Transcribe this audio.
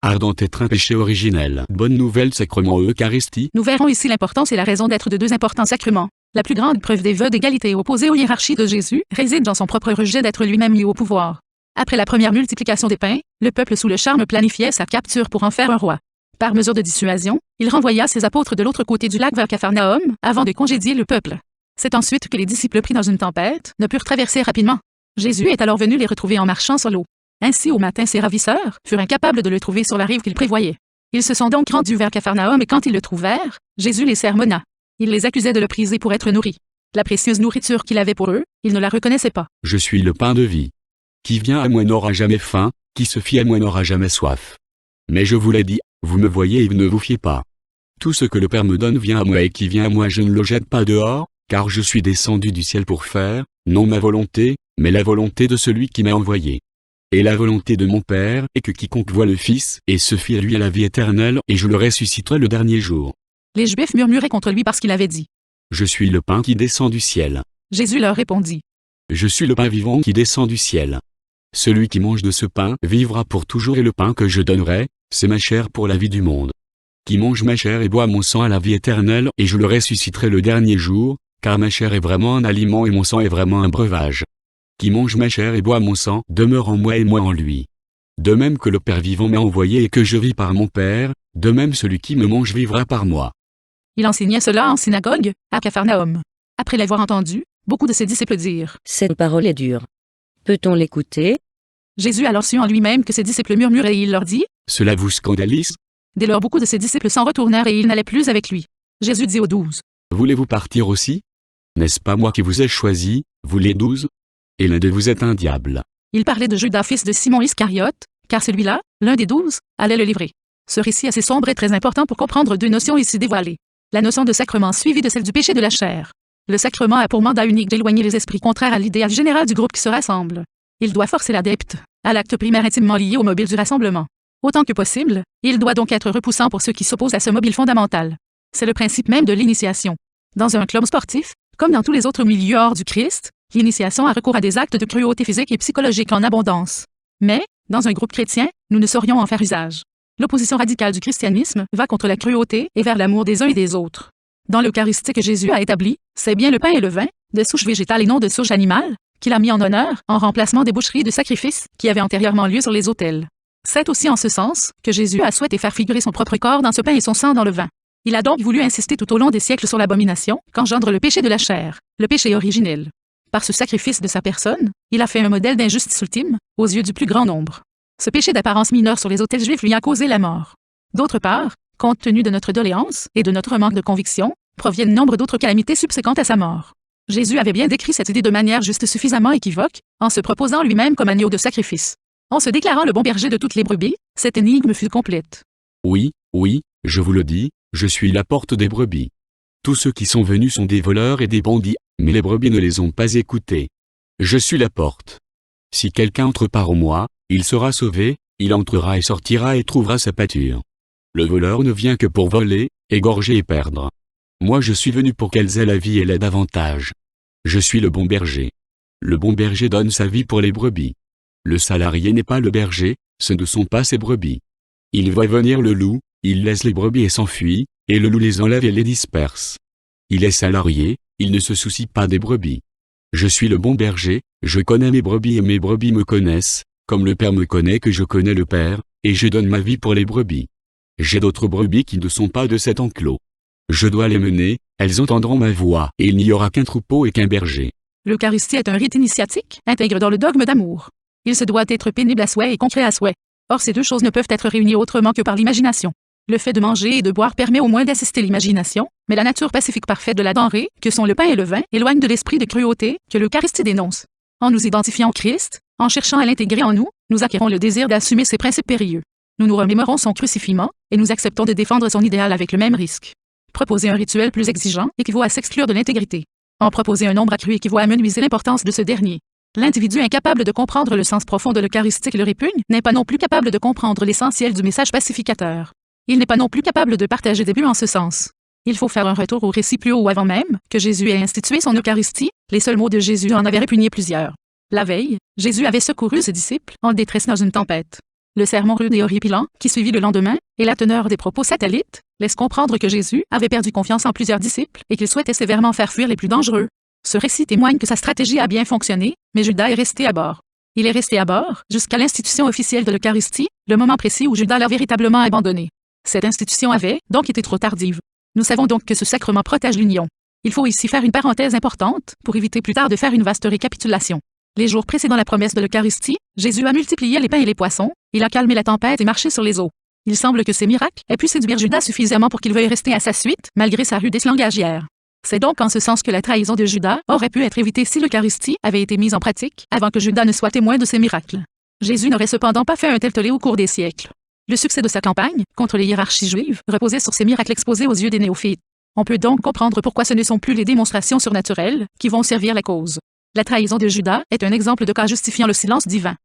ardent être un péché originel. Bonne nouvelle sacrement Eucharistie. Nous verrons ici l'importance et la raison d'être de deux importants sacrements. La plus grande preuve des vœux d'égalité opposés aux hiérarchies de Jésus réside dans son propre rejet d'être lui-même lié au pouvoir. Après la première multiplication des pains, le peuple sous le charme planifiait sa capture pour en faire un roi. Par mesure de dissuasion, il renvoya ses apôtres de l'autre côté du lac vers Capharnaüm, avant de congédier le peuple. C'est ensuite que les disciples pris dans une tempête ne purent traverser rapidement. Jésus est alors venu les retrouver en marchant sur l'eau. Ainsi au matin ses ravisseurs furent incapables de le trouver sur la rive qu'ils prévoyaient. Ils se sont donc rendus vers Capharnaüm et quand ils le trouvèrent, Jésus les sermonna. Il les accusait de le priser pour être nourris. La précieuse nourriture qu'il avait pour eux, ils ne la reconnaissaient pas. Je suis le pain de vie. Qui vient à moi n'aura jamais faim, qui se fie à moi n'aura jamais soif. Mais je vous l'ai dit, vous me voyez et vous ne vous fiez pas. Tout ce que le Père me donne vient à moi et qui vient à moi je ne le jette pas dehors, car je suis descendu du ciel pour faire, non ma volonté, mais la volonté de celui qui m'a envoyé. Et la volonté de mon Père est que quiconque voit le Fils et se fie à lui a la vie éternelle et je le ressusciterai le dernier jour. Les Juifs murmuraient contre lui parce qu'il avait dit « Je suis le pain qui descend du ciel. » Jésus leur répondit « Je suis le pain vivant qui descend du ciel. Celui qui mange de ce pain vivra pour toujours et le pain que je donnerai, c'est ma chair pour la vie du monde. Qui mange ma chair et boit mon sang a la vie éternelle et je le ressusciterai le dernier jour, car ma chair est vraiment un aliment et mon sang est vraiment un breuvage. Qui mange ma chair et boit mon sang demeure en moi et moi en lui. De même que le Père vivant m'a envoyé et que je vis par mon Père, de même celui qui me mange vivra par moi. » Il enseignait cela en synagogue, à Capharnaüm. Après l'avoir entendu, beaucoup de ses disciples dirent « Cette parole est dure. Peut-on l'écouter » Jésus alors sut en lui-même que ses disciples murmuraient et il leur dit « Cela vous scandalise ?» Dès lors beaucoup de ses disciples s'en retournèrent et ils n'allaient plus avec lui. Jésus dit aux 12 « Voulez-vous partir aussi? N'est-ce pas moi qui vous ai choisi, vous les 12? Et l'un de vous est un diable. » Il parlait de Judas fils de Simon Iscariote, car celui-là, l'un des 12, allait le livrer. Ce récit assez sombre est très important pour comprendre deux notions ici dévoilées. La notion de sacrement suivie de celle du péché de la chair. Le sacrement a pour mandat unique d'éloigner les esprits contraires à l'idéal général du groupe qui se rassemble. Il doit forcer l'adepte à l'acte primaire intimement lié au mobile du rassemblement. Autant que possible, il doit donc être repoussant pour ceux qui s'opposent à ce mobile fondamental. C'est le principe même de l'initiation. Dans un club sportif, comme dans tous les autres milieux hors du Christ, l'initiation a recours à des actes de cruauté physique et psychologique en abondance. Mais, dans un groupe chrétien, nous ne saurions en faire usage. L'opposition radicale du christianisme va contre la cruauté et vers l'amour des uns et des autres. Dans l'Eucharistie que Jésus a établie, c'est bien le pain et le vin, de souche végétale et non de souche animale, qu'il a mis en honneur, en remplacement des boucheries de sacrifices qui avaient antérieurement lieu sur les autels. C'est aussi en ce sens que Jésus a souhaité faire figurer son propre corps dans ce pain et son sang dans le vin. Il a donc voulu insister tout au long des siècles sur l'abomination qu'engendre le péché de la chair, le péché originel. Par ce sacrifice de sa personne, il a fait un modèle d'injustice ultime, aux yeux du plus grand nombre. Ce péché d'apparence mineure sur les autels juifs lui a causé la mort. D'autre part, compte tenu de notre doléance et de notre manque de conviction, proviennent nombre d'autres calamités subséquentes à sa mort. Jésus avait bien décrit cette idée de manière juste suffisamment équivoque, en se proposant lui-même comme agneau de sacrifice. En se déclarant le bon berger de toutes les brebis, cette énigme fut complète. Oui, oui, je vous le dis, je suis la porte des brebis. Tous ceux qui sont venus sont des voleurs et des bandits, mais les brebis ne les ont pas écoutés. Je suis la porte. Si quelqu'un entre par moi, il sera sauvé, il entrera et sortira et trouvera sa pâture. Le voleur ne vient que pour voler, égorger et perdre. Moi je suis venu pour qu'elles aient la vie et l'aient davantage. Je suis le bon berger. Le bon berger donne sa vie pour les brebis. Le salarié n'est pas le berger, ce ne sont pas ses brebis. Il voit venir le loup, il laisse les brebis et s'enfuit, et le loup les enlève et les disperse. Il est salarié, il ne se soucie pas des brebis. Je suis le bon berger, je connais mes brebis et mes brebis me connaissent, comme le Père me connaît que je connais le Père, et je donne ma vie pour les brebis. J'ai d'autres brebis qui ne sont pas de cet enclos. Je dois les mener, elles entendront ma voix, et il n'y aura qu'un troupeau et qu'un berger. L'Eucharistie est un rite initiatique, intègre dans le dogme d'amour. Il se doit être pénible à souhait et concret à souhait. Or ces deux choses ne peuvent être réunies autrement que par l'imagination. Le fait de manger et de boire permet au moins d'assister l'imagination, mais la nature pacifique parfaite de la denrée, que sont le pain et le vin, éloigne de l'esprit de cruauté, que l'Eucharistie dénonce. En nous identifiant au Christ, en cherchant à l'intégrer en nous, nous acquérons le désir d'assumer ses principes périlleux. Nous nous remémorons son crucifiement, et nous acceptons de défendre son idéal avec le même risque. Proposer un rituel plus exigeant équivaut à s'exclure de l'intégrité. En proposer un nombre accru équivaut à menuiser l'importance de ce dernier. L'individu incapable de comprendre le sens profond de l'Eucharistie qui le répugne n'est pas non plus capable de comprendre l'essentiel du message pacificateur. Il n'est pas non plus capable de partager des buts en ce sens. Il faut faire un retour au récit plus haut ou avant même que Jésus ait institué son Eucharistie, les seuls mots de Jésus en avaient répugné plusieurs. La veille, Jésus avait secouru ses disciples en détresse dans une tempête. Le sermon rude et horripilant, qui suivit le lendemain, et la teneur des propos satellites, laissent comprendre que Jésus avait perdu confiance en plusieurs disciples et qu'il souhaitait sévèrement faire fuir les plus dangereux. Ce récit témoigne que sa stratégie a bien fonctionné, mais Judas est resté à bord. Il est resté à bord jusqu'à l'institution officielle de l'Eucharistie, le moment précis où Judas l'a véritablement abandonné. Cette institution avait donc été trop tardive. Nous savons donc que ce sacrement protège l'union. Il faut ici faire une parenthèse importante pour éviter plus tard de faire une vaste récapitulation. Les jours précédant la promesse de l'Eucharistie, Jésus a multiplié les pains et les poissons, il a calmé la tempête et marché sur les eaux. Il semble que ces miracles aient pu séduire Judas suffisamment pour qu'il veuille rester à sa suite, malgré sa rudesse langagière. C'est donc en ce sens que la trahison de Judas aurait pu être évitée si l'Eucharistie avait été mise en pratique avant que Judas ne soit témoin de ces miracles. Jésus n'aurait cependant pas fait un tel tollé au cours des siècles. Le succès de sa campagne contre les hiérarchies juives reposait sur ces miracles exposés aux yeux des néophytes. On peut donc comprendre pourquoi ce ne sont plus les démonstrations surnaturelles qui vont servir la cause. La trahison de Judas est un exemple de cas justifiant le silence divin.